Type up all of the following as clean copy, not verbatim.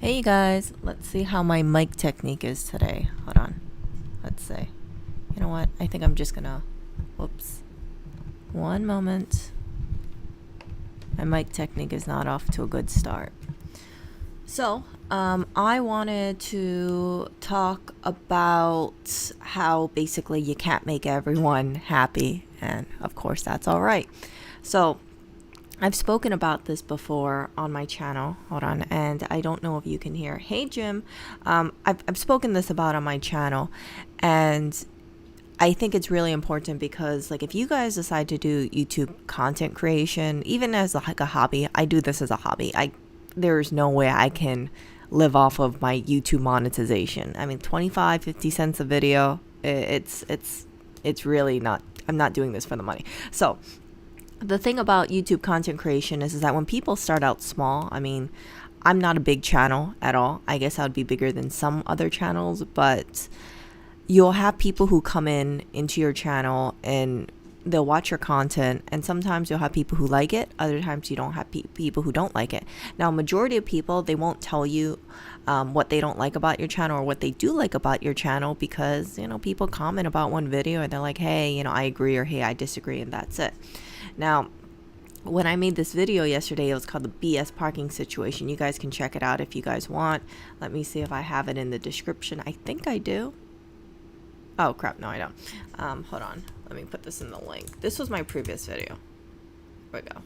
Hey you guys, let's see how my mic technique is today. Hold on. Let's see. You know what? I think I'm just gonna. Whoops. One moment. My mic technique is not off to a good start. So, I wanted to talk about how basically you can't make everyone happy, and of course, that's all right. So, I've spoken about this before on my channel. Hold on, and I don't know if you can hear. Hey, Jim. I've spoken this about on my channel, and I think it's really important because, like, if you guys decide to do YouTube content creation, even as like a hobby, I do this as a hobby. There's no way I can live off of my YouTube monetization. I mean, 25, 50 cents a video. It's really not. I'm not doing this for the money. So the thing about YouTube content creation is that when people start out small, I mean, I'm not a big channel at all. I guess I would be bigger than some other channels, but you'll have people who come into your channel and they'll watch your content, and sometimes you'll have people who like it, other times you don't have people who don't like it. Now, majority of people, they won't tell you what they don't like about your channel or what they do like about your channel, because people comment about one video and they're like, hey, I agree, or hey, I disagree, and that's it. Now, when I made this video yesterday, it was called the BS parking situation. You guys can check it out if you guys want. Let me see if I have it in the description. I think I do. Oh crap, no I don't. Hold on, let me put this in the link. This was my previous video. Here we go.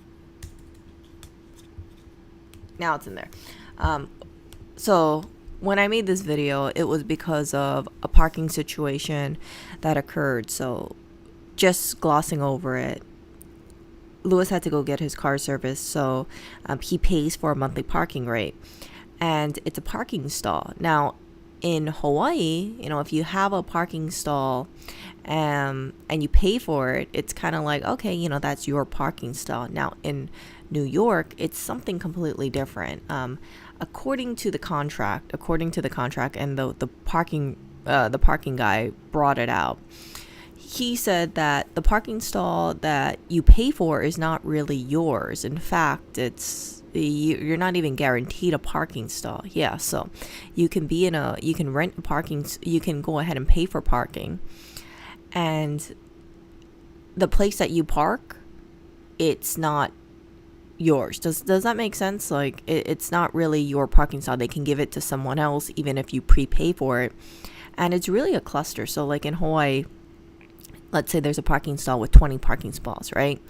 Now it's in there. So when I made this video, it was because of a parking situation that occurred. So just glossing over it, Lewis had to go get his car serviced, so he pays for a monthly parking rate, and it's a parking stall. Now, in Hawaii, if you have a parking stall and you pay for it, it's kind of like, okay, that's your parking stall. Now, in New York, it's something completely different. According to the contract, and the parking guy brought it out. He said that the parking stall that you pay for is not really yours. In fact, you're not even guaranteed a parking stall. Yeah, so you can rent a parking, you can go ahead and pay for parking, and the place that you park, it's not yours. Does that make sense? Like, it's not really your parking stall. They can give it to someone else even if you prepay for it, and it's really a cluster. So like in Hawaii, let's say there's a parking stall with 20 parking spots, right?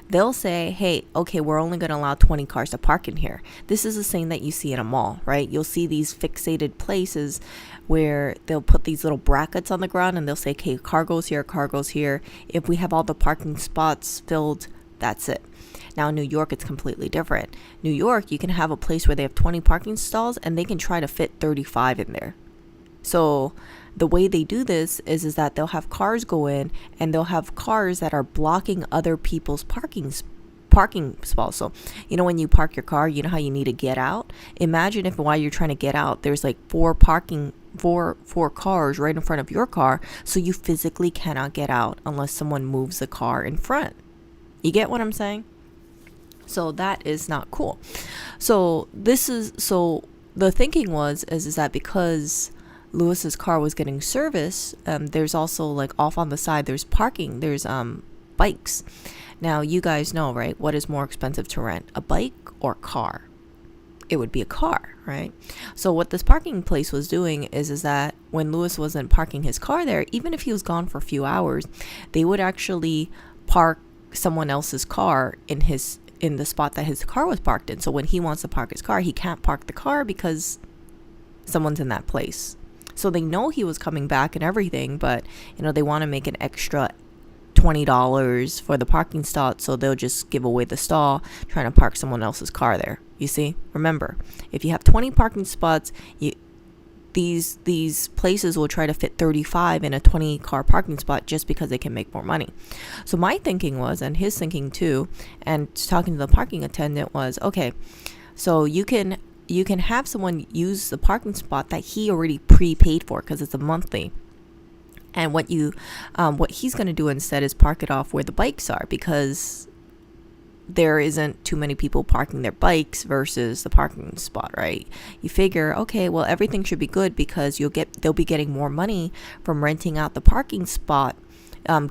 They'll say, hey, okay, we're only going to allow 20 cars to park in here. This is the same that you see in a mall, right? You'll see these fixated places where they'll put these little brackets on the ground and they'll say, okay, car goes here, car goes here. If we have all the parking spots filled, that's it. Now, in New York, it's completely different. New York, you can have a place where they have 20 parking stalls and they can try to fit 35 in there. So the way they do this is that they'll have cars go in, and they'll have cars that are blocking other people's parking spots. So, when you park your car, you know how you need to get out? Imagine if while you're trying to get out, there's like four cars right in front of your car, so you physically cannot get out unless someone moves the car in front. You get what I'm saying? So that is not cool. So the thinking is that because Lewis's car was getting service, there's also, like, off on the side, there's parking, there's bikes. Now, you guys know, right, what is more expensive to rent, a bike or a car? It would be a car, right? So what this parking place was doing is that when Lewis wasn't parking his car there, even if he was gone for a few hours, they would actually park someone else's car in the spot that his car was parked in. So when he wants to park his car, he can't park the car because someone's in that place. So they know he was coming back and everything, but they want to make an extra $20 for the parking stall, so they'll just give away the stall, trying to park someone else's car there. You see? Remember, if you have 20 parking spots, these places will try to fit 35 in a 20 car parking spot just because they can make more money. So my thinking was, and his thinking too, and talking to the parking attendant was, okay, so you can have someone use the parking spot that he already prepaid for because it's a monthly. And what he's going to do instead is park it off where the bikes are, because there isn't too many people parking their bikes versus the parking spot, right? You figure, okay, well, everything should be good because they'll be getting more money from renting out the parking spot,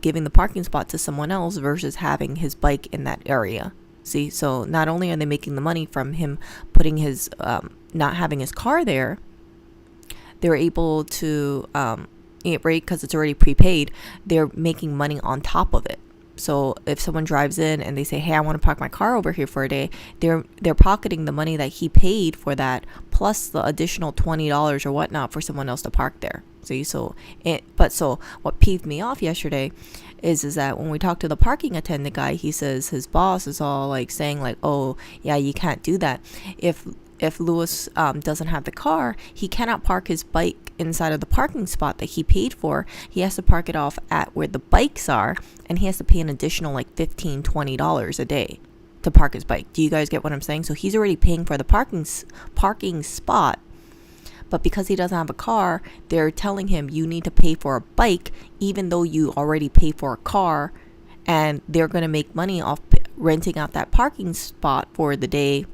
giving the parking spot to someone else versus having his bike in that area. See, so not only are they making the money from him putting his, not having his car there, they're able to, right, because it's already prepaid, they're making money on top of it. So if someone drives in and they say, hey, I want to park my car over here for a day, they're pocketing the money that he paid for that, plus the additional $20 or whatnot for someone else to park there. See, so what peeved me off yesterday is that when we talked to the parking attendant guy, he says his boss is all like saying like, oh yeah, you can't do that. If Lewis doesn't have the car, he cannot park his bike inside of the parking spot that he paid for. He has to park it off at where the bikes are, and he has to pay an additional like $15-$20 a day to park his bike. Do you guys get what I'm saying? So he's already paying for the parking spot, but because he doesn't have a car, they're telling him you need to pay for a bike even though you already pay for a car, and they're going to make money off renting out that parking spot for the day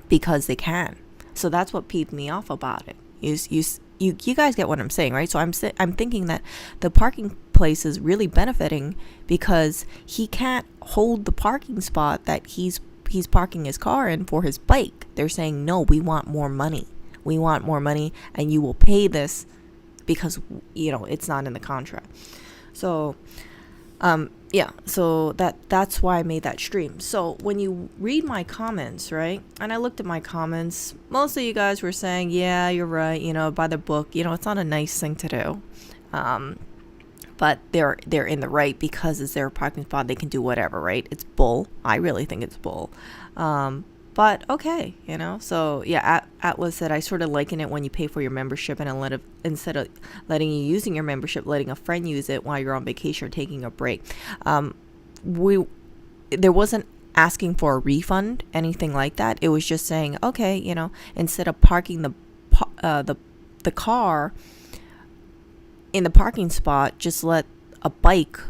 because they can. So that's what peeved me off about it. You guys get what I'm saying, right? So I'm thinking that the parking place is really benefiting because he can't hold the parking spot that he's parking his car in for his bike. They're saying, no, we want more money. We want more money, and you will pay this because, it's not in the contract. So, yeah, so that's why I made that stream. So when you read my comments, right, and I looked at my comments, most of you guys were saying, yeah, you're right, by the book, it's not a nice thing to do, but they're in the right because it's their parking spot. They can do whatever, right? It's bull. I really think it's bull. But okay, so yeah, Atlas said, I sort of liken it when you pay for your membership and instead of letting you using your membership, letting a friend use it while you're on vacation or taking a break. There wasn't asking for a refund, anything like that. It was just saying, okay, instead of parking the car in the parking spot, just let a bike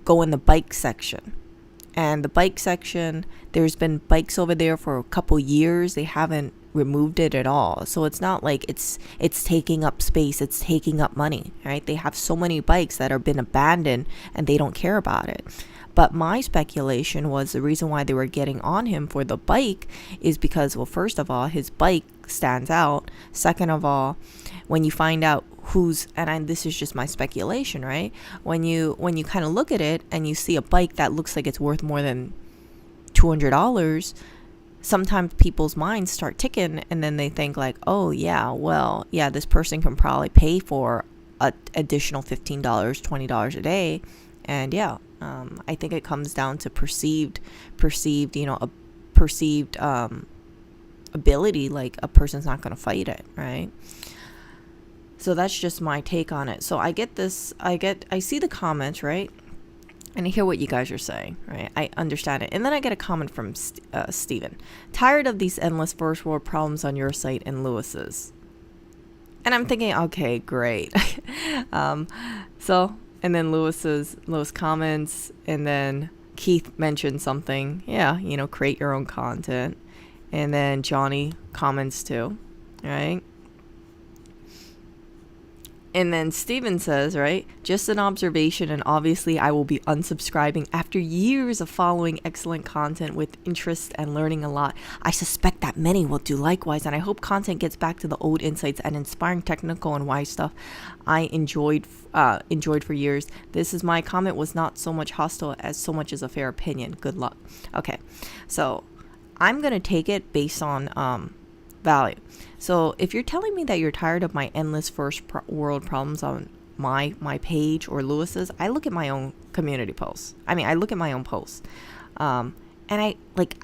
go in the bike section. And the bike section, there's been bikes over there for a couple years. They haven't removed it at all. So it's not like it's taking up space. It's taking up money, right? They have so many bikes that have been abandoned and they don't care about it. But my speculation was the reason why they were getting on him for the bike is because, well, first of all, his bike stands out. Second of all, when you find out this is just my speculation, right? When you kind of look at it and you see a bike that looks like it's worth more than $200, sometimes people's minds start ticking, and then they think like, oh yeah, well, yeah, this person can probably pay for an additional $15, $20 a day. And yeah, I think it comes down to perceived ability. Like, a person's not going to fight it, right? So that's just my take on it. So I see the comments, right? And I hear what you guys are saying, right? I understand it. And then I get a comment from Steven. Tired of these endless first world problems on your site and Lewis's. And I'm thinking, okay, great. And then Lewis comments, and then Keith mentioned something. Yeah, create your own content. And then Johnny comments too, right? And then Steven says, right, just an observation, and obviously I will be unsubscribing after years of following excellent content with interest and learning a lot. I suspect that many will do likewise, and I hope content gets back to the old insights and inspiring technical and wise stuff I enjoyed for years. This is my comment, was not so much hostile as so much as a fair opinion. Good luck. Okay, so I'm going to take it based on value. So if you're telling me that you're tired of my endless first world problems on my page or Lewis's, I look at my own community posts. I look at my own posts. And I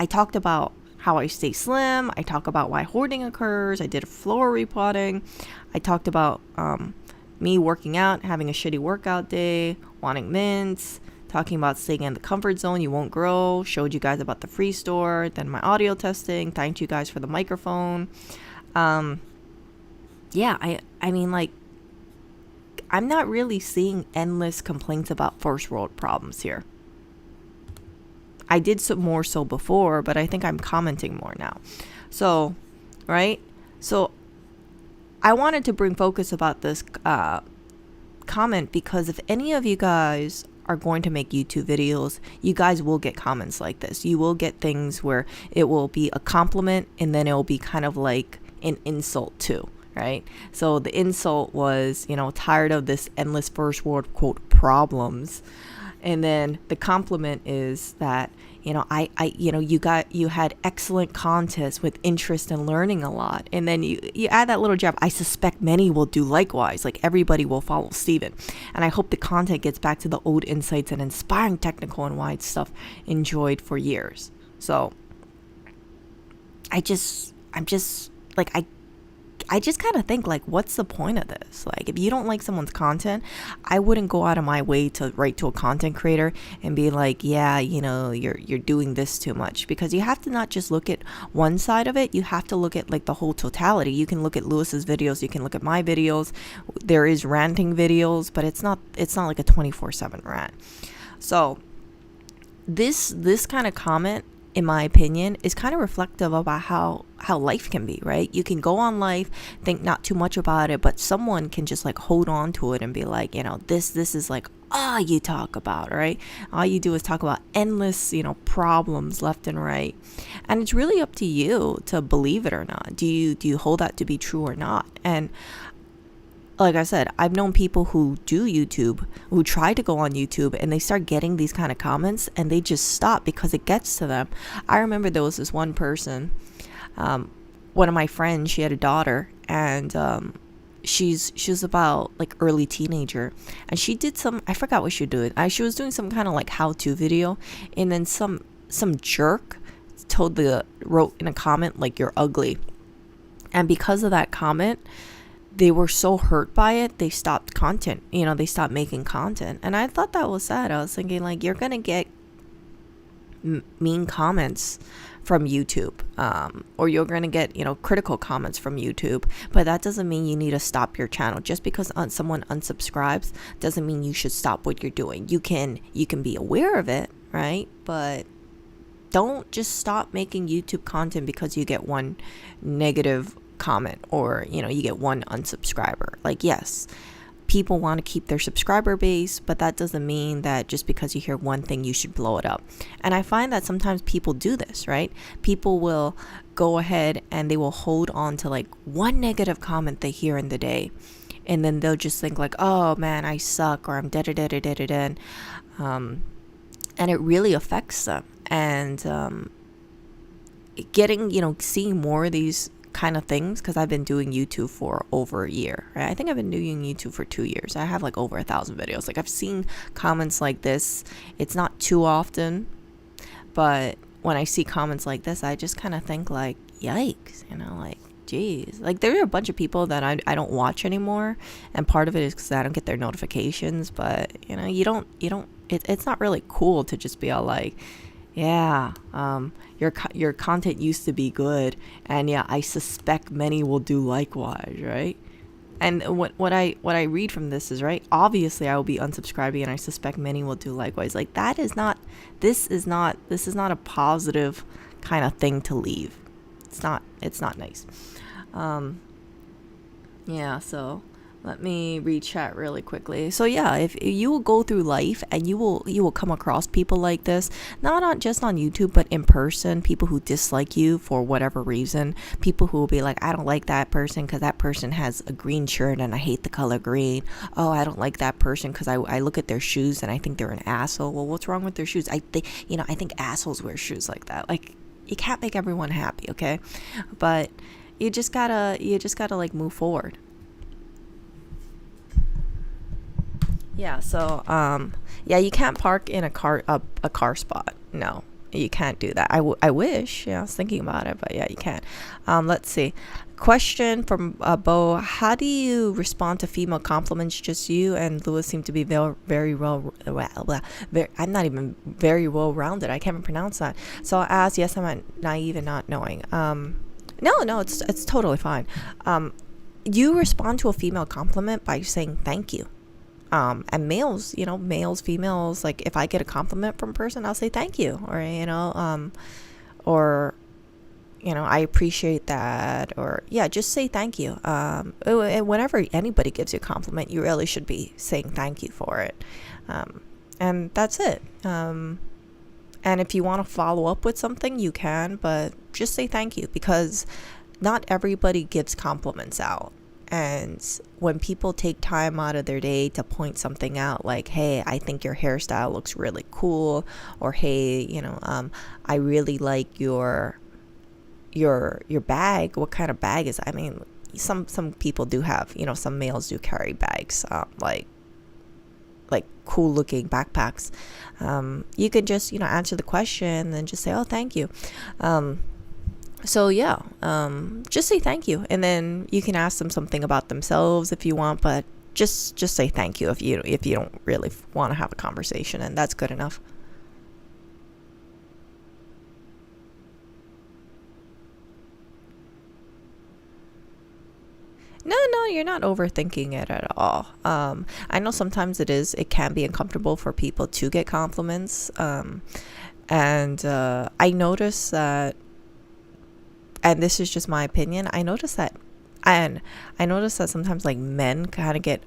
talked about how I stay slim. I talk about why hoarding occurs. I did a floor repotting. I talked about me working out, having a shitty workout day, wanting mints, talking about staying in the comfort zone, you won't grow, showed you guys about the free store, then my audio testing, thanked you guys for the microphone. Yeah, I'm not really seeing endless complaints about first world problems here. I did some more so before, but I think I'm commenting more now. So, right? So I wanted to bring focus about this comment, because if any of you guys are going to make YouTube videos, you guys will get comments like this. You will get things where it will be a compliment and then it will be kind of like an insult too, right? So the insult was, tired of this endless first world quote problems. And then the compliment is that, you had excellent contests with interest in learning a lot. And then you add that little jab, I suspect many will do likewise. Like everybody will follow Steven. And I hope the content gets back to the old insights and inspiring technical and wide stuff enjoyed for years. So I'm just like, I just kind of think like, what's the point of this? Like, if you don't like someone's content, I wouldn't go out of my way to write to a content creator and be like, yeah, you're doing this too much, because you have to not just look at one side of it. You have to look at like the whole totality. You can look at Lewis's videos. You can look at my videos. There is ranting videos, but it's not like a 24/7 rant. So this kind of comment, in my opinion, is kind of reflective about how life can be, right? You can go on life, think not too much about it, but someone can just like hold on to it and be like, this is like all you talk about, right? All you do is talk about endless, problems left and right. And it's really up to you to believe it or not. Do you hold that to be true or not? And like I said, I've known people who do YouTube, who try to go on YouTube, and they start getting these kind of comments and they just stop because it gets to them. I remember there was this one person, one of my friends, she had a daughter, and she was about like early teenager, and she did I forgot what she was doing. She was doing some kind of like how-to video, and then some jerk wrote in a comment like, you're ugly. And because of that comment, they were so hurt by it, they stopped content. They stopped making content. And I thought that was sad. I was thinking like, you're going to get mean comments from YouTube, or you're going to get, critical comments from YouTube, but that doesn't mean you need to stop your channel. Just because someone unsubscribes doesn't mean you should stop what you're doing. You can be aware of it, right? But don't just stop making YouTube content because you get one negative comment, or you get one unsubscriber. Like, yes, people want to keep their subscriber base, but that doesn't mean that just because you hear one thing you should blow it up. And I find that sometimes people do this, right? People will go ahead and they will hold on to like one negative comment they hear in the day, and then they'll just think like, oh man, I suck, or I'm da da da da da da, and it really affects them. And seeing more of these kind of things, because I've been doing YouTube for over a year, right? I think I've been doing YouTube for 2 years. I have like over 1,000 videos. Like, I've seen comments like this. It's not too often, but when I see comments like this, I just kind of think like, yikes, like, geez. Like, there are a bunch of people that I don't watch anymore, and part of it is because I don't get their notifications. But it's not really cool to just be all like, yeah, your content used to be good, and yeah, I suspect many will do likewise, right? And what I read from this is, right, obviously I will be unsubscribing, and I suspect many will do likewise. Like, this is not a positive kind of thing to leave. It's not nice. Yeah, so let me read chat really quickly. So yeah, if you will go through life and you will come across people like this, not just on YouTube, but in person, people who dislike you for whatever reason, people who will be like, I don't like that person because that person has a green shirt and I hate the color green. Oh, I don't like that person because I look at their shoes and I think they're an asshole. Well, what's wrong with their shoes? I think assholes wear shoes like that. Like, you can't make everyone happy, okay? But you just gotta like move forward. Yeah, so yeah, you can't park in a car spot. No, you can't do that. I wish. Yeah, I was thinking about it, but yeah, you can't. Let's see. Question from Bo: how do you respond to female compliments? Just you and Lewis seem to be very well. I'm not even very well rounded. I can't even pronounce that. So I'll ask. Yes, I'm naive and not knowing. No, it's totally fine. You respond to a female compliment by saying thank you. And males, males, females, like if I get a compliment from a person, I'll say thank you, or or I appreciate that, or yeah, just say thank you. Whenever anybody gives you a compliment, you really should be saying thank you for it. And that's it. And if you want to follow up with something, you can, but just say thank you, because not everybody gives compliments out. And when people take time out of their day to point something out, like, hey, I think your hairstyle looks really cool, or hey, I really like your bag. What kind of bag is it? I mean, some people do have, some males do carry bags, like cool looking backpacks. You can just answer the question and just say, oh, thank you. So yeah, just say thank you, and then you can ask them something about themselves if you want, but just say thank you if you don't really want to have a conversation, and that's good enough. No, you're not overthinking it at all. I know sometimes it can be uncomfortable for people to get compliments, and I notice that, and this is just my opinion, and I notice that sometimes like men kind of get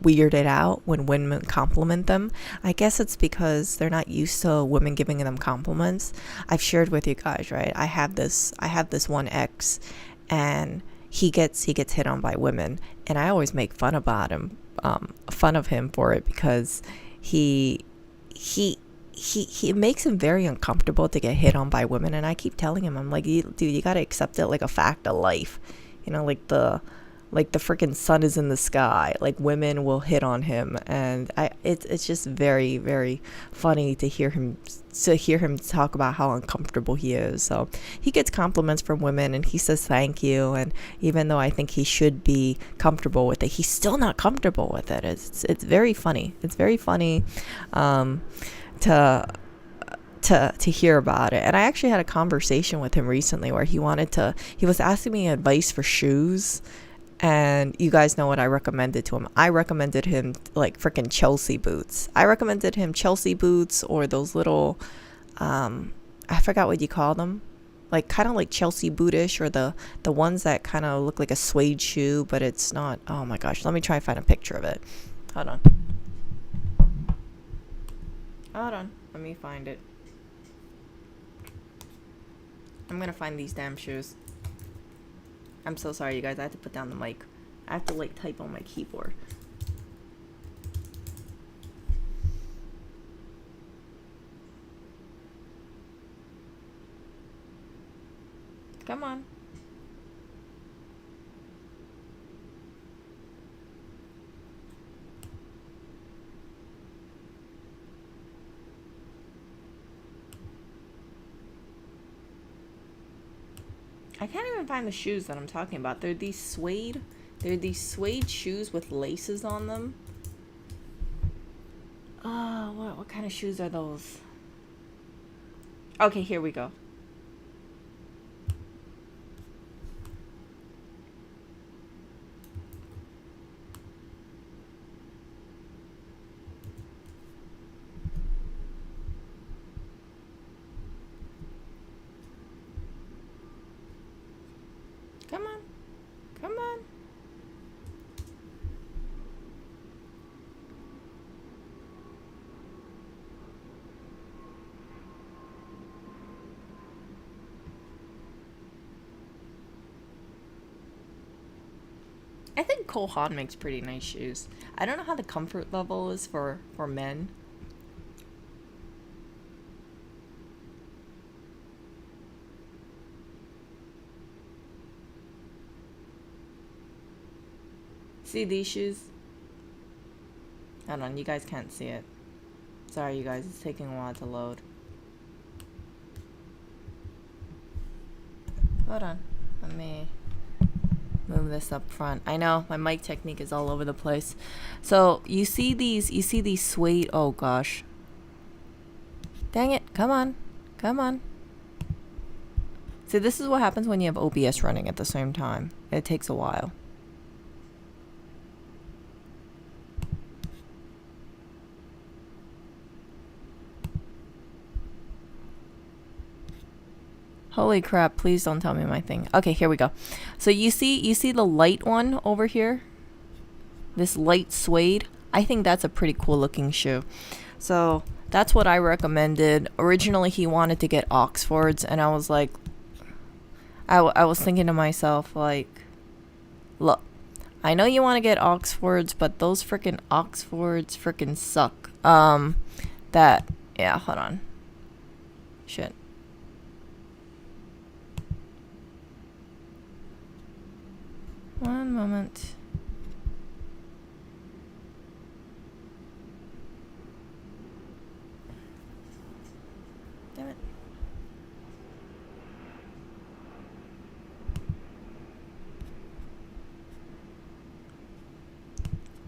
weirded out when women compliment them. I guess it's because they're not used to women giving them compliments. I've shared with you guys, right? I have this one ex, and he gets hit on by women, and I always make fun of him for it, because he it makes him very uncomfortable to get hit on by women, and I keep telling him, I'm like, dude, you gotta accept it like a fact of life, like the freaking sun is in the sky, like women will hit on him. And it's just very, very funny to hear him talk about how uncomfortable he is. So he gets compliments from women, and he says thank you, and even though I think he should be comfortable with it, he's still not comfortable with it. It's very funny. It's very funny to hear about it. And I actually had a conversation with him recently where he was asking me advice for shoes, and you guys know what I recommended to him. I recommended him like freaking Chelsea boots. I recommended him Chelsea boots, or those little I forgot what you call them, like kind of like Chelsea bootish, or the ones that kind of look like a suede shoe, but it's not. Oh my gosh, let me try and find a picture of it. Hold on, let me find it. I'm gonna find these damn shoes. I'm so sorry, you guys. I have to put down the mic. I have to like type on my keyboard. Come on. I can't even find the shoes that I'm talking about. They're these suede shoes with laces on them. Oh, what kind of shoes are those? Okay, here we go. Come on. Come on. I think Cole Haan makes pretty nice shoes. I don't know how the comfort level is for men. See these shoes? Hold on, you guys can't see it. Sorry, you guys, it's taking a while to load. Hold on, let me move this up front. I know my mic technique is all over the place. So you see these suede. Oh gosh, dang it! Come on, come on. See, this is what happens when you have OBS running at the same time. It takes a while. Holy crap, please don't tell me my thing. Okay, here we go. So you see the light one over here? This light suede? I think that's a pretty cool looking shoe. So that's what I recommended. Originally he wanted to get Oxfords, and I was like, I was thinking to myself, like, look, I know you want to get Oxfords, but those freaking Oxfords freaking suck. Yeah, hold on. Shit. One moment. Damn it.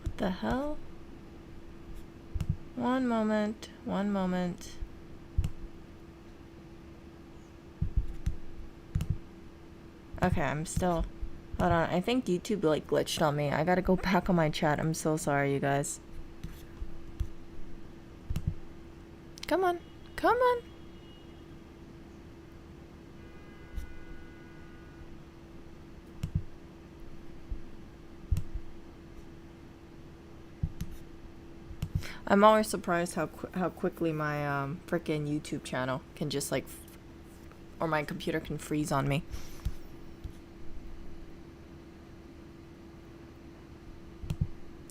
What the hell? One moment. Okay, I'm still... Hold on, I think YouTube like glitched on me. I gotta go back on my chat. I'm so sorry, you guys. Come on. I'm always surprised how quickly my freaking YouTube channel can just like, or my computer can freeze on me.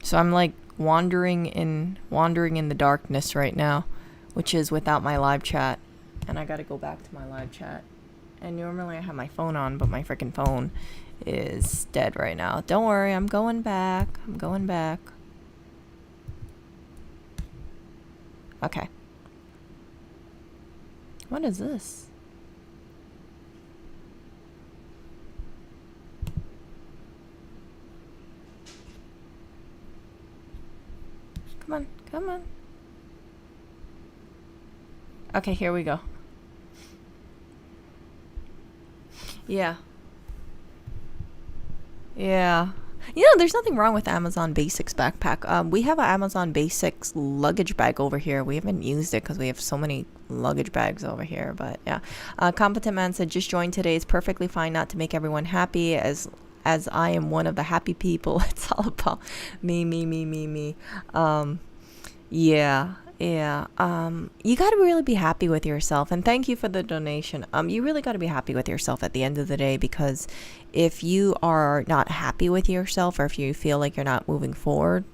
So I'm like wandering in the darkness right now, which is without my live chat, and I gotta go back to my live chat. And normally I have my phone on, but my freaking phone is dead right now. Don't worry, I'm going back. Okay. What is this? Come on. Okay, here we go. Yeah. You know, there's nothing wrong with Amazon Basics backpack. We have an Amazon Basics luggage bag over here. We haven't used it because we have so many luggage bags over here. But yeah, Competent Man said, just joined today. It's perfectly fine not to make everyone happy, as I am one of the happy people. It's all about me. Yeah. You got to really be happy with yourself, and thank you for the donation. You really got to be happy with yourself at the end of the day, because if you are not happy with yourself, or if you feel like you're not moving forward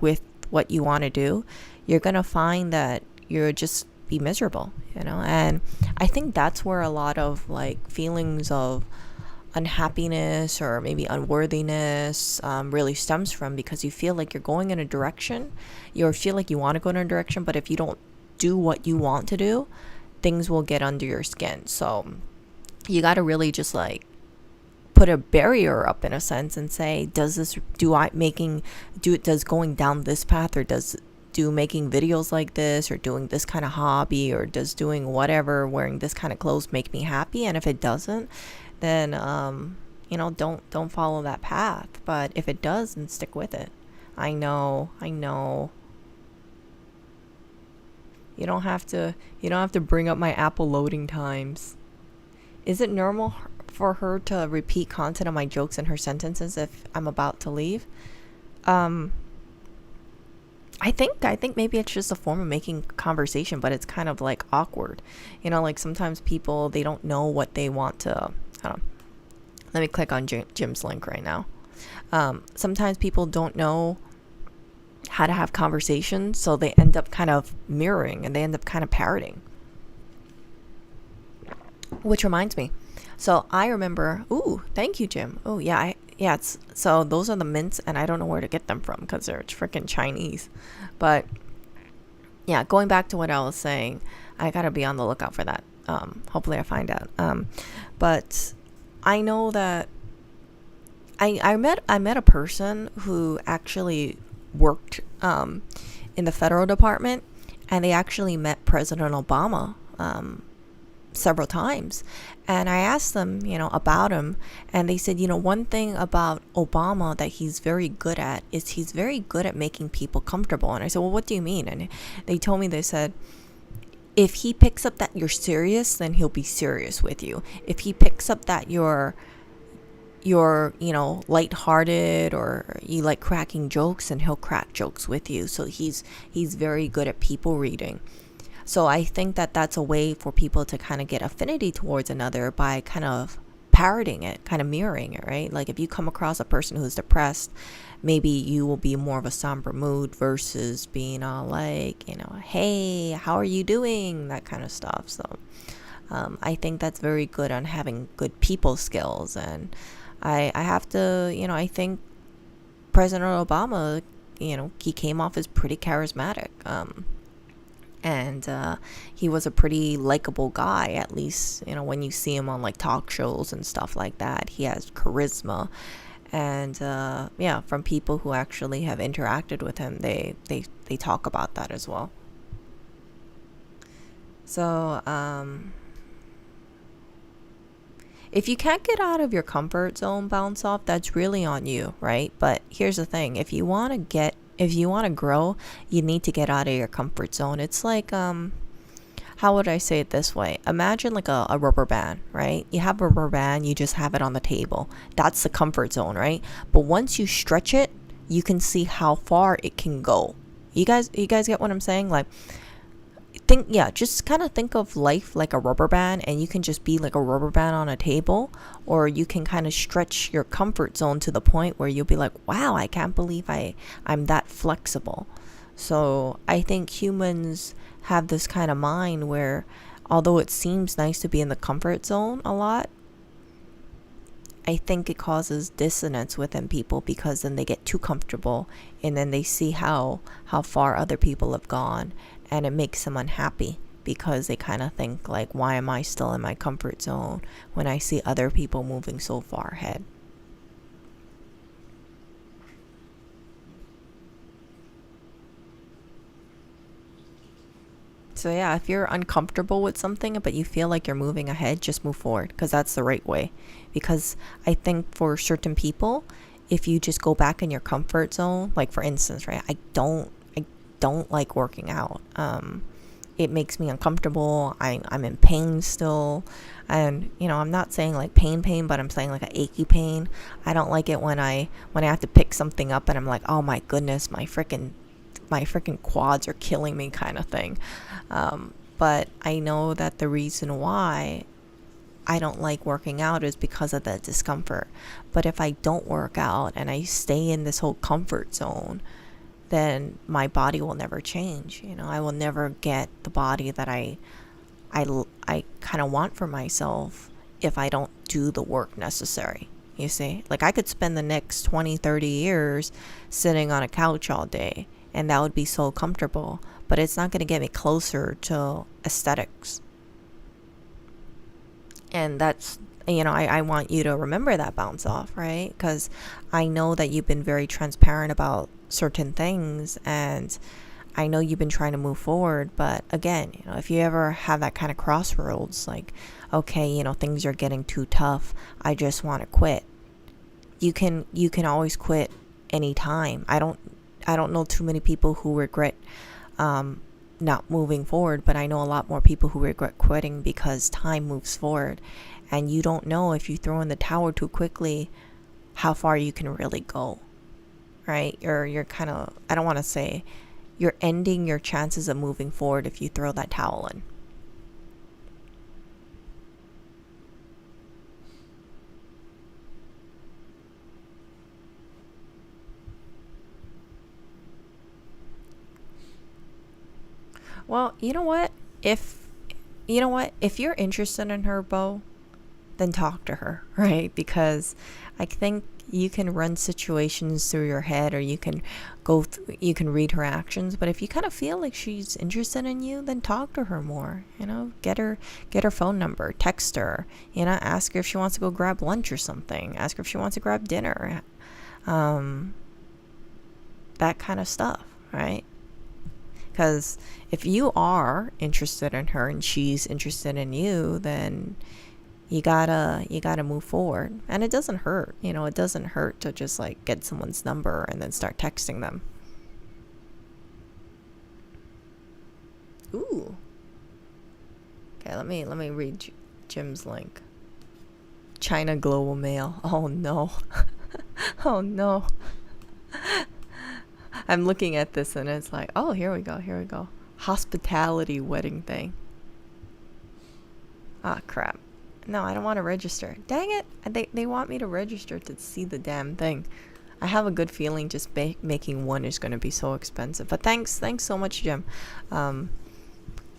with what you want to do, you're going to find that you're just be miserable, and I think that's where a lot of like feelings of unhappiness or maybe unworthiness really stems from, because you feel like you're going in a direction, you feel like you want to go in a direction, but if you don't do what you want to do, things will get under your skin. So you got to really just like put a barrier up in a sense and say, does going down this path, or do making videos like this, or doing this kind of hobby, or does doing whatever, wearing this kind of clothes make me happy? And if it doesn't, then don't follow that path. But if it does, then stick with it. I know you don't have to bring up my Apple loading times. Is it normal for her to repeat content of my jokes in her sentences if I'm about to leave? I think maybe it's just a form of making conversation, but it's kind of like awkward. Like sometimes people, they don't know what they want to... Let me click on Jim's link right now. Sometimes people don't know how to have conversations, so they end up kind of mirroring, and they end up kind of parroting. Which reminds me. So I remember... Ooh, thank you, Jim. Oh, yeah. So those are the mints, and I don't know where to get them from because they're freaking Chinese. But yeah, going back to what I was saying, I gotta be on the lookout for that. Hopefully I find out. But I know that I met a person who actually worked in the federal department, and they actually met President Obama several times. And I asked them, about him, and they said, one thing about Obama that he's very good at is he's very good at making people comfortable. And I said, well, what do you mean? And they told me, they said, if he picks up that you're serious, then he'll be serious with you. If he picks up that you're lighthearted, or you like cracking jokes, and he'll crack jokes with you. So he's very good at people reading. So I think that that's a way for people to kind of get affinity towards another, by kind of parroting it, kind of mirroring it, right? Like if you come across a person who's depressed, maybe you will be more of a somber mood versus being all like, hey, how are you doing? That kind of stuff. So I think that's very good on having good people skills. And I have to, I think President Obama, he came off as pretty charismatic. And he was a pretty likable guy, at least, when you see him on like talk shows and stuff like that. He has charisma. And yeah, from people who actually have interacted with him, they talk about that as well. So if you can't get out of your comfort zone, bounce off, that's really on you, right? But here's the thing: if you want to grow, you need to get out of your comfort zone. It's like, how would I say it this way? Imagine like a rubber band, right? You have a rubber band, you just have it on the table. That's the comfort zone, right? But once you stretch it, you can see how far it can go. You guys get what I'm saying? Like, just kind of think of life like a rubber band, and you can just be like a rubber band on a table, or you can kind of stretch your comfort zone to the point where you'll be like, wow, I can't believe I'm that flexible. So I think humans have this kind of mind where, although it seems nice to be in the comfort zone a lot, I think it causes dissonance within people, because then they get too comfortable, and then they see how far other people have gone, and it makes them unhappy, because they kind of think like, why am I still in my comfort zone when I see other people moving so far ahead? So yeah, if you're uncomfortable with something but you feel like you're moving ahead, just move forward, because that's the right way. Because I think for certain people, if you just go back in your comfort zone, like for instance, right, I don't like working out. It makes me uncomfortable. I'm in pain still. And I'm not saying like pain, but I'm saying like an achy pain. I don't like it when I have to pick something up and I'm like, oh my goodness, my freaking quads are killing me, kind of thing. But I know that the reason why I don't like working out is because of the discomfort. But if I don't work out and I stay in this whole comfort zone, then my body will never change. I will never get the body that I kind of want for myself if I don't do the work necessary. You see, like I could spend the next 20, 30 years sitting on a couch all day, and that would be so comfortable, but it's not going to get me closer to aesthetics. And that's, I want you to remember that, bounce off, right? Because I know that you've been very transparent about certain things, and I know you've been trying to move forward. But again, if you ever have that kind of crossroads, like, okay, things are getting too tough, I just want to quit. You can always quit anytime. I don't know too many people who regret not moving forward, but I know a lot more people who regret quitting, because time moves forward, and you don't know, if you throw in the towel too quickly, how far you can really go, right? You're kind of, I don't want to say, you're ending your chances of moving forward if you throw that towel in. Well, if you're interested in her, Bo, then talk to her, right? Because I think you can run situations through your head, or you can you can read her actions. But if you kind of feel like she's interested in you, then talk to her more. Get her phone number, text her. Ask her if she wants to go grab lunch or something. Ask her if she wants to grab dinner. That kind of stuff, right? Because if you are interested in her and she's interested in you, then you gotta move forward. And it doesn't hurt. It doesn't hurt to just like get someone's number and then start texting them. Ooh. Okay, let me read Jim's link. China Global Mail. Oh no. Oh no. I'm looking at this and it's like, oh, here we go. Here we go. Hospitality wedding thing. Ah, crap. No, I don't want to register. Dang it. They want me to register to see the damn thing. I have a good feeling just making one is going to be so expensive. But thanks so much, Jim.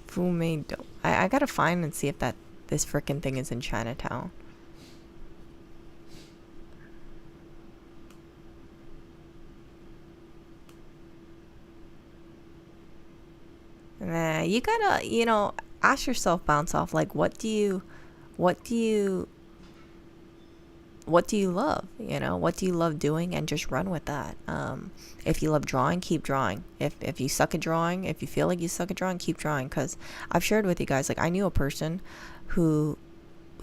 Fume. I gotta find and see if this frickin' thing is in Chinatown. Nah, you gotta, ask yourself, bounce off, like, what do you love? What do you love doing, and just run with that. If you love drawing, keep drawing. If you suck at drawing, if you feel like you suck at drawing, keep drawing. Because I've shared with you guys, like, I knew a person who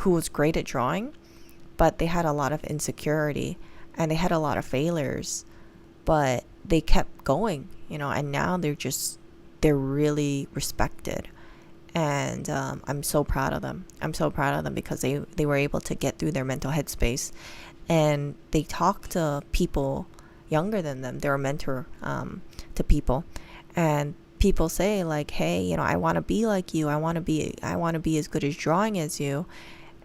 was great at drawing, but they had a lot of insecurity and they had a lot of failures, but they kept going, and now they're really respected. And I'm so proud of them. I'm so proud of them because they were able to get through their mental headspace, and they talk to people younger than them. They're a mentor to people, and people say, like, hey, I want to be like you. I want to be as good as drawing as you.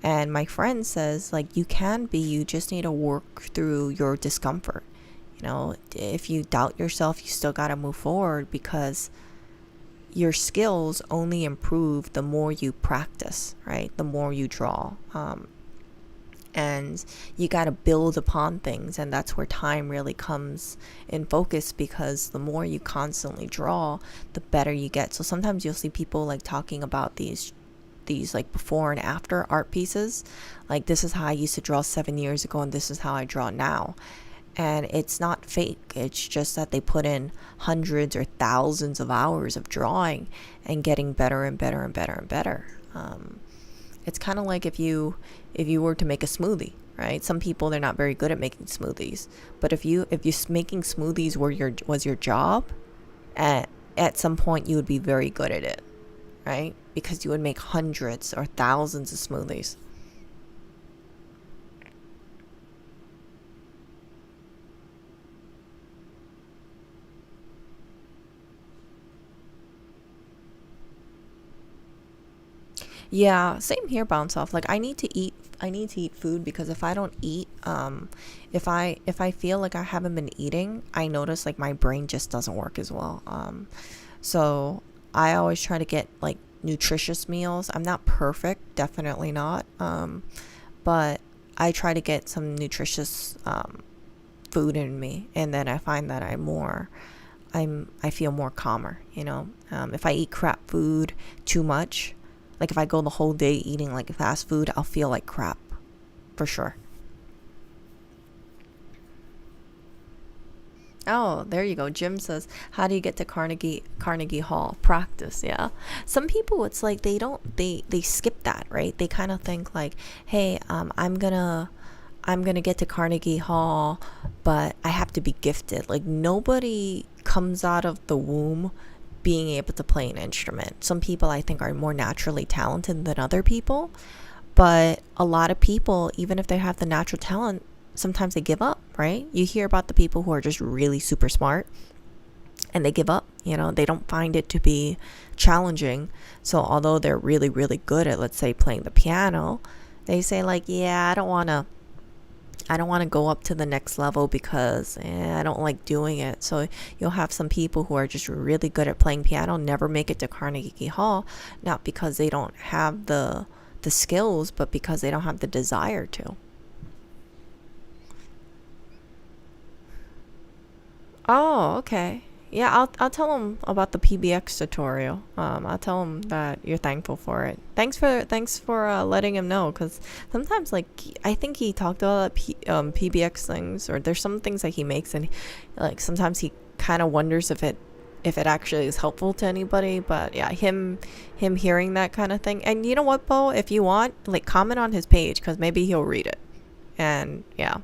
And my friend says, like, you can be. You just need to work through your discomfort. If you doubt yourself, you still got to move forward, because your skills only improve the more you practice, right? The more you draw. And you got to build upon things. And that's where time really comes in focus, because the more you constantly draw, the better you get. So sometimes you'll see people like talking about these like before and after art pieces. Like, this is how I used to draw 7 years ago, and this is how I draw now. And it's not fake. It's just that they put in hundreds or thousands of hours of drawing and getting better and better and better and better. It's kind of like if you were to make a smoothie, right? Some people, they're not very good at making smoothies. But if making smoothies was your job, at some point you would be very good at it, right? Because you would make hundreds or thousands of smoothies. Yeah, same here, bounce off. Like, I need to eat. I need to eat food, because if I don't eat, if I feel like I haven't been eating, I notice like my brain just doesn't work as well. So I always try to get like nutritious meals. I'm not perfect, definitely not. But I try to get some nutritious food in me, and then I find that I feel more calmer. If I eat crap food too much, like if I go the whole day eating like fast food, I'll feel like crap, for sure. Oh, there you go. Jim says, "How do you get to Carnegie Hall? Practice." Yeah. Some people, it's like they skip that, right? They kind of think like, "Hey, I'm gonna get to Carnegie Hall, but I have to be gifted." Like, nobody comes out of the womb being able to play an instrument. Some people, I think, are more naturally talented than other people, but a lot of people, even if they have the natural talent, sometimes they give up, right? You hear about the people who are just really super smart and they give up. They don't find it to be challenging. So although they're really, really good at, let's say, playing the piano, they say like, yeah, I don't want to go up to the next level because I don't like doing it. So you'll have some people who are just really good at playing piano, never make it to Carnegie Hall, not because they don't have the skills, but because they don't have the desire to. Oh, okay. Yeah, I'll tell him about the PBX tutorial. I'll tell him that you're thankful for it. Thanks for letting him know, because sometimes, like, I think he talked about PBX things, or there's some things that he makes, and like sometimes he kind of wonders if it actually is helpful to anybody. But yeah, him hearing that kind of thing, and you know what, Bo, if you want, like, comment on his page, because maybe he'll read it. And yeah,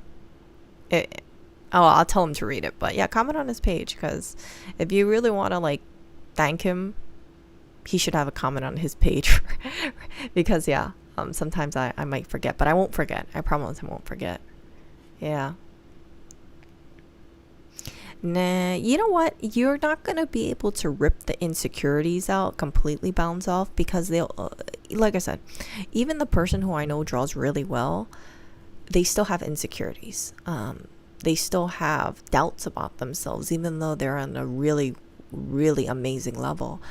it, oh, I'll tell him to read it. But yeah, comment on his page, because if you really want to like thank him he should have a comment on his page because yeah, sometimes I might forget, but I won't forget. I promise I won't forget. Yeah. Nah, you know what? You're not gonna be able to rip the insecurities out completely, bounce off, because they'll, like I said, even the person who I know draws really well, they still have insecurities. They still have doubts about themselves, even though they're on a really, really amazing level.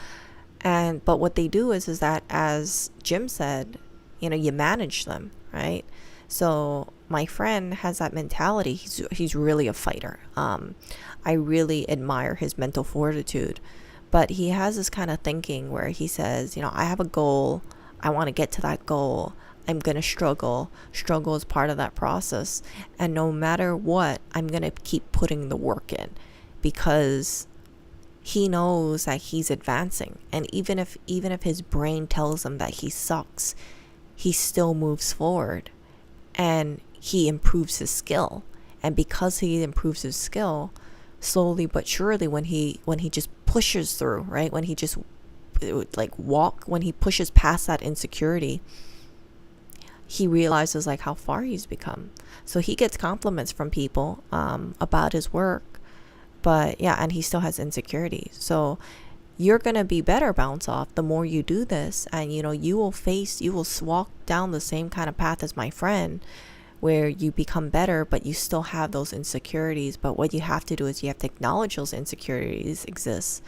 And but what they do is that, as Jim said, you manage them, right? So my friend has that mentality. He's really a fighter. I really admire his mental fortitude, but he has this kind of thinking where he says, I have a goal. I want to get to that goal. I'm going to struggle. Struggle is part of that process. And no matter what, I'm going to keep putting the work in, because he knows that he's advancing. And even if his brain tells him that he sucks, he still moves forward and he improves his skill. And because he improves his skill, slowly but surely, when he just pushes through, right? When he just when he pushes past that insecurity, he realizes how far he's become. So he gets compliments from people about his work, but yeah, and he still has insecurities. So you're going to be better, bounce off, the more you do this. And you will walk down the same kind of path as my friend, where you become better, but you still have those insecurities. But what you have to do is you have to acknowledge those insecurities exist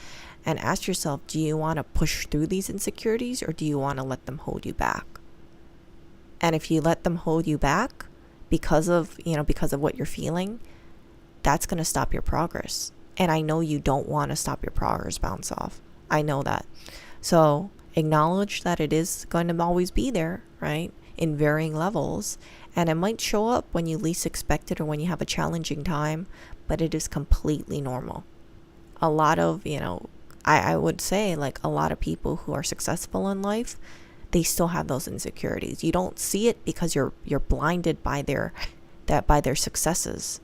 and ask yourself, do you want to push through these insecurities, or do you want to let them hold you back? And if you let them hold you back because of what you're feeling, that's going to stop your progress. And I know you don't want to stop your progress, bounce off. I know that. So acknowledge that it is going to always be there, right? In varying levels. And it might show up when you least expect it, or when you have a challenging time, but it is completely normal. A lot of, I would say a lot of people who are successful in life, they still have those insecurities. You don't see it because you're blinded by their successes.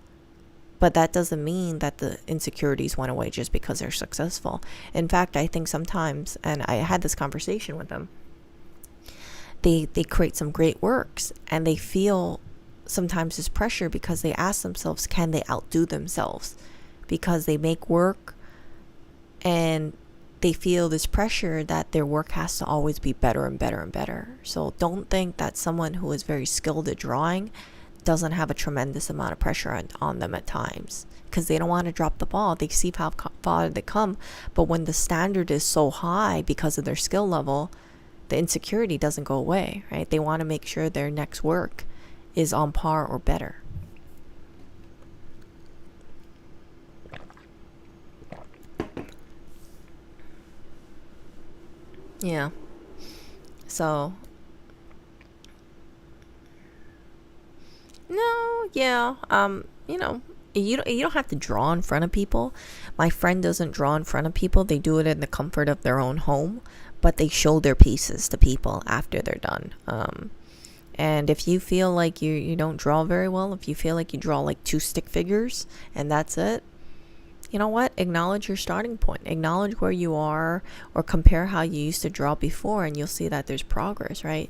But that doesn't mean that the insecurities went away just because they're successful. In fact, I think sometimes, and I had this conversation with them, they create some great works, and they feel sometimes this pressure because they ask themselves, can they outdo themselves? Because they make work and they feel this pressure that their work has to always be better and better and better. So don't think that someone who is very skilled at drawing doesn't have a tremendous amount of pressure on them at times, because they don't want to drop the ball. They see how far they come, but when the standard is so high because of their skill level, the insecurity doesn't go away, right? They want to make sure their next work is on par or better. Yeah. So no, yeah. You don't have to draw in front of people. My friend doesn't draw in front of people. They do it in the comfort of their own home, but they show their pieces to people after they're done. And if you feel like you don't draw very well, if you feel like you draw two stick figures and that's it, you know what? Acknowledge your starting point. Acknowledge where you are, or compare how you used to draw before, and you'll see that there's progress, right?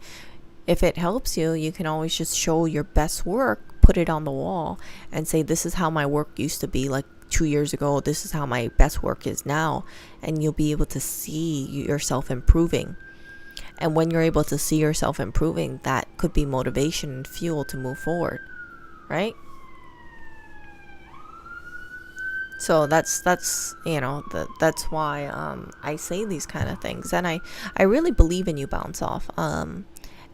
If it helps you, you can always just show your best work, put it on the wall, and say, this is how my work used to be 2 years ago. This is how my best work is now. And you'll be able to see yourself improving. And when you're able to see yourself improving, that could be motivation and fuel to move forward, right? So that's why I say these kind of things, and I really believe in you, bounce off.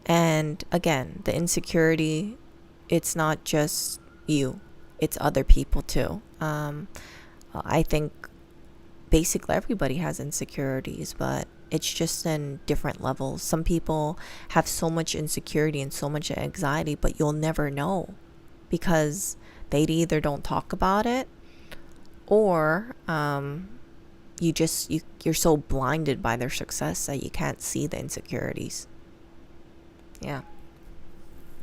And again, the insecurity, it's not just you, it's other people too. I think basically everybody has insecurities, but it's just in different levels. Some people have so much insecurity and so much anxiety, but you'll never know, because they either don't talk about it, or you're so blinded by their success that you can't see the insecurities. Yeah.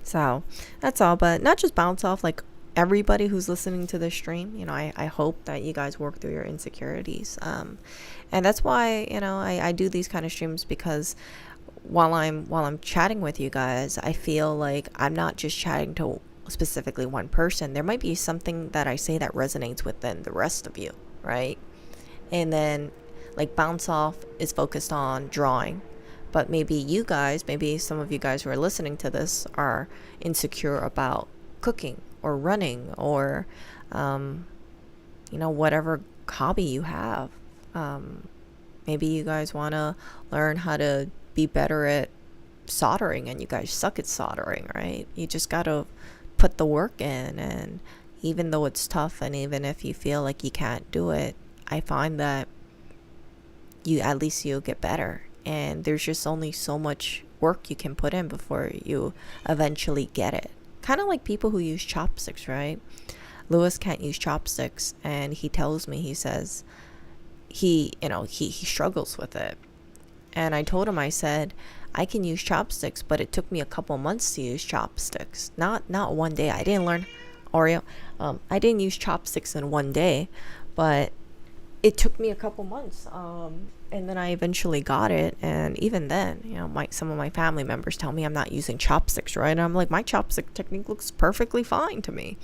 So that's all. But not just bounce off, everybody who's listening to this stream, I hope that you guys work through your insecurities. And that's why, I do these kind of streams, because while I'm chatting with you guys, I feel like I'm not just chatting to specifically one person. There might be something that I say that resonates within the rest of you, right? And then like Bounce Off is focused on drawing, but maybe some of you guys who are listening to this are insecure about cooking or running or whatever hobby you have. Maybe you guys want to learn how to be better at soldering, and you guys suck at soldering, right? You just got to put the work in, and even though it's tough, and even if you feel like you can't do it, I find that you'll get better. And there's just only so much work you can put in before you eventually get it. Kind of like people who use chopsticks, right? Lewis can't use chopsticks, and he tells me, he says he struggles with it. And I told him, I said, I can use chopsticks, but it took me a couple months to use chopsticks. Not one day. I didn't learn Oreo. I didn't use chopsticks in one day, but it took me a couple months. And then I eventually got it. And even then, some of my family members tell me I'm not using chopsticks, right? And I'm like, my chopstick technique looks perfectly fine to me.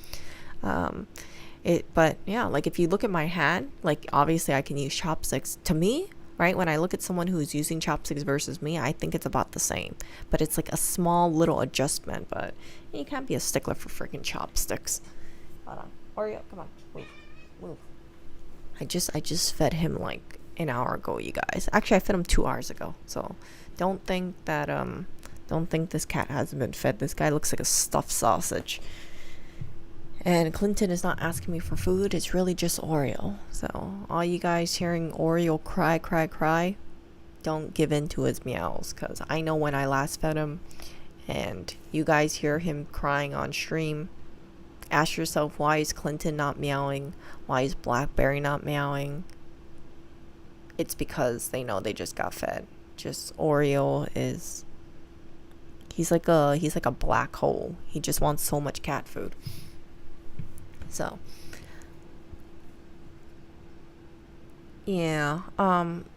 But yeah, like if you look at my hand, like obviously I can use chopsticks. To me, right, when I look at someone who's using chopsticks versus me, I think it's about the same. But it's like a small little adjustment. But you can't be a stickler for freaking chopsticks. Hold on, Oreo, come on, move. I just fed him like an hour ago, you guys. Actually, I fed him 2 hours ago. So don't think this cat hasn't been fed. This guy looks like a stuffed sausage. And Clinton is not asking me for food. It's really just Oreo. So all you guys hearing Oreo cry, don't give in to his meows, because I know when I last fed him and you guys hear him crying on stream, ask yourself, why is Clinton not meowing? Why is Blackberry not meowing? It's because they know they just got fed. Just Oreo he's like a black hole. He just wants so much cat food. So yeah,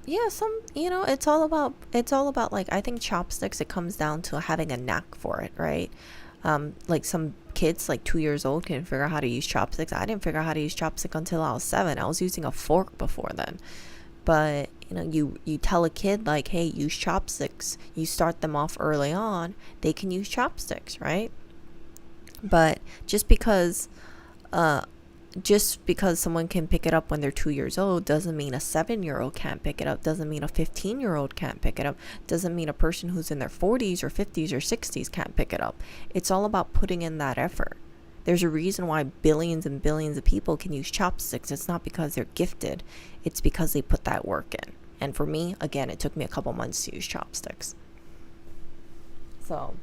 it's all about like, I think chopsticks, it comes down to having a knack for it, right? Like some kids like 2 years old can figure out how to use chopsticks. I didn't figure out how to use chopstick until I was 7. I was using a fork before then. But you tell a kid like, hey, use chopsticks, you start them off early on, they can use chopsticks, right? But just because someone can pick it up when they're 2 years old doesn't mean a 7-year-old can't pick it up, doesn't mean a 15-year-old can't pick it up, doesn't mean a person who's in their 40s or 50s or 60s can't pick it up. It's all about putting in that effort. There's a reason why billions and billions of people can use chopsticks. It's not because they're gifted. It's because they put that work in. And for me, again, it took me a couple months to use chopsticks. So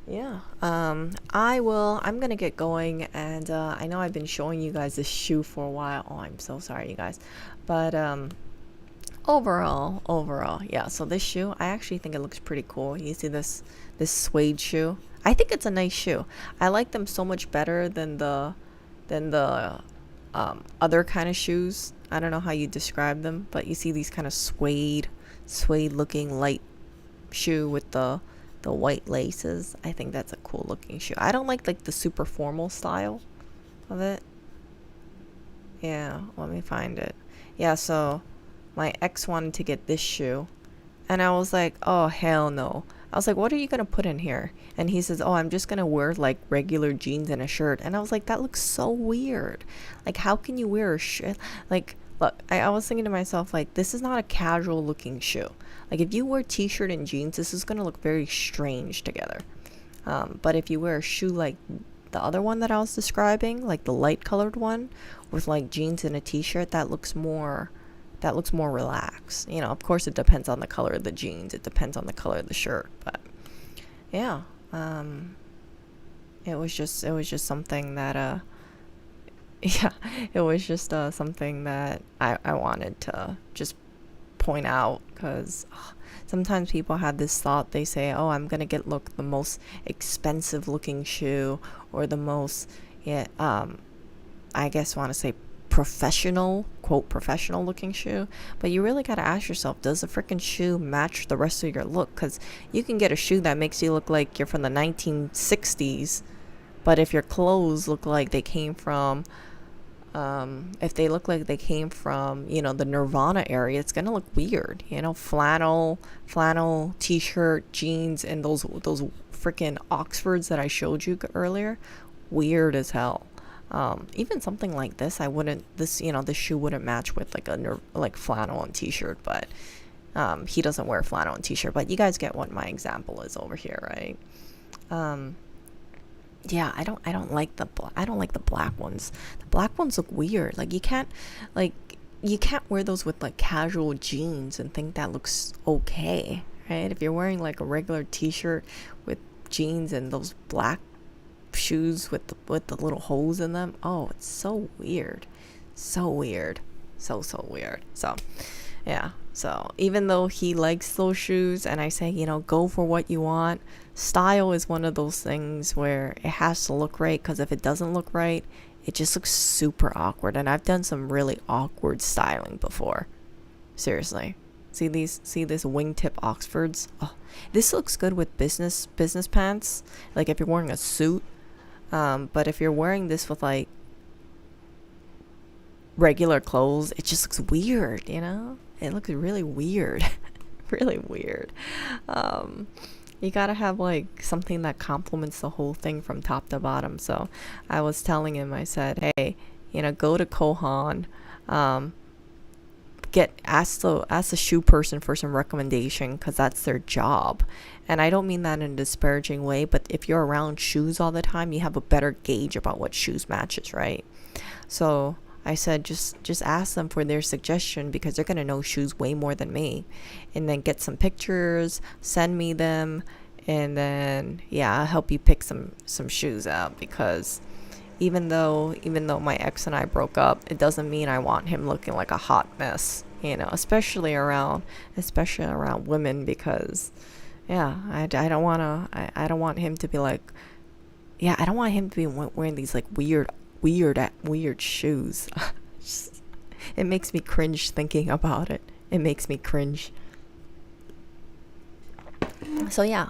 yeah, I'm gonna get going, and I know I've been showing you guys this shoe for a while. Oh, I'm so sorry, you guys. But overall, yeah, so this shoe, I actually think it looks pretty cool. You see this suede shoe? I think it's a nice shoe. I like them so much better than the other kind of shoes. I don't know how you describe them, but you see these kind of suede looking light shoe with the white laces. I think that's a cool looking shoe. I don't like the super formal style of it. Yeah, let me find it. Yeah, so my ex wanted to get this shoe, and I was like, oh hell no. I was like, what are you gonna put in here? And he says, oh, I'm just gonna wear like regular jeans and a shirt. And I was like, that looks so weird. Like, how can you wear a shirt? Like, look, I was thinking to myself, like, this is not a casual looking shoe. Like, if you wear t-shirt and jeans, this is gonna look very strange together. But if you wear a shoe like the other one that I was describing, like the light colored one with like jeans and a t-shirt, that looks more relaxed. Of course it depends on the color of the jeans, it depends on the color of the shirt, but yeah, it was just something that yeah, it was just something that I wanted to just point out, because sometimes people have this thought. They say, oh, I'm gonna get the most expensive looking shoe, or the most yeah, I guess want to say professional, quote, professional looking shoe. But you really got to ask yourself, does the freaking shoe match the rest of your look? Because you can get a shoe that makes you look like you're from the 1960s, but if your clothes look like they came from, if they look like they came from, you know, the Nirvana area, it's gonna look weird. You know, flannel, t-shirt, jeans, and those freaking Oxfords that I showed you earlier, weird as hell. Even something like this, I wouldn't. This, you know, this shoe wouldn't match with like like flannel and t-shirt, but he doesn't wear flannel and t-shirt. But you guys get what my example is over here, right? Yeah, I don't like I don't like the black ones. The black ones look weird. Like you can't wear those with like casual jeans and think that looks okay, right? If you're wearing like a regular t-shirt with jeans and those black shoes with the little holes in them, oh, it's so weird. So weird. So weird. So, yeah. So, even though he likes those shoes and I say, you know, go for what you want, style is one of those things where it has to look right, because if it doesn't look right, it just looks super awkward. And I've done some really awkward styling before. Seriously. See this wingtip Oxfords? Oh, this looks good with business pants, like if you're wearing a suit. But if you're wearing this with like regular clothes, it just looks weird, you know? It looks really weird. Really weird. You gotta have like something that complements the whole thing from top to bottom. So I was telling him, I said, hey, you know, go to Kohan, ask the shoe person for some recommendation, because that's their job. And I don't mean that in a disparaging way, but if you're around shoes all the time, you have a better gauge about what shoes matches, right? So I said, just ask them for their suggestion, because they're gonna know shoes way more than me. And then get some pictures, send me them, and then yeah, I'll help you pick some shoes out. Because even though my ex and I broke up, it doesn't mean I want him looking like a hot mess, you know, especially around women. Because yeah, I don't want him to be like, yeah, I don't want him to be wearing these like weird shoes. It makes me cringe thinking about it. It makes me cringe. So yeah,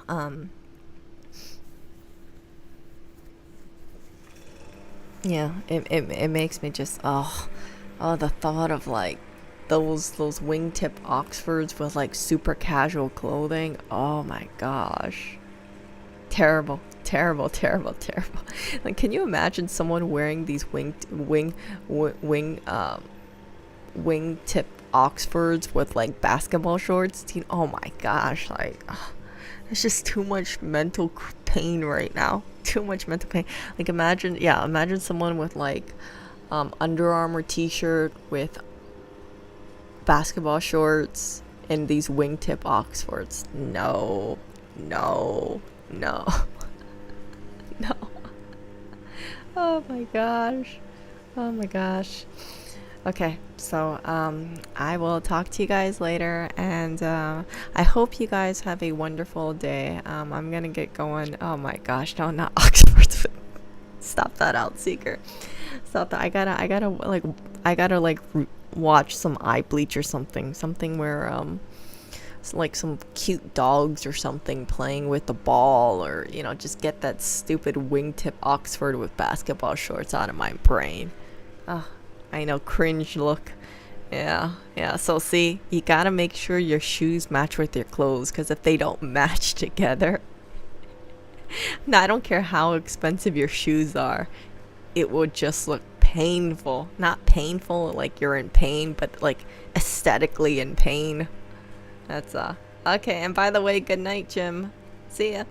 yeah, it makes me just the thought of like those wingtip Oxfords with like super casual clothing. Oh my gosh. Terrible. Like, can you imagine someone wearing these wingtip Oxfords with like basketball shorts? Oh my gosh, like it's just too much mental pain right now. Too much mental pain. Like imagine someone with like Under Armour t-shirt with basketball shorts and these wingtip Oxfords. No. No. Oh my gosh. Okay, so I will talk to you guys later, and I hope you guys have a wonderful day. I'm gonna get going. Oh my gosh, no, not Oxford. Stop that out, Seeker. Stop that. I gotta watch some eye bleach or something where like some cute dogs or something playing with the ball, or you know, just get that stupid wingtip Oxford with basketball shorts out of my brain. I know, cringe look. Yeah. So see, you gotta make sure your shoes match with your clothes, because if they don't match together, no, I don't care how expensive your shoes are, it will just look painful. Not painful like you're in pain, but like aesthetically in pain. That's okay. And by the way, good night, Jim. See ya.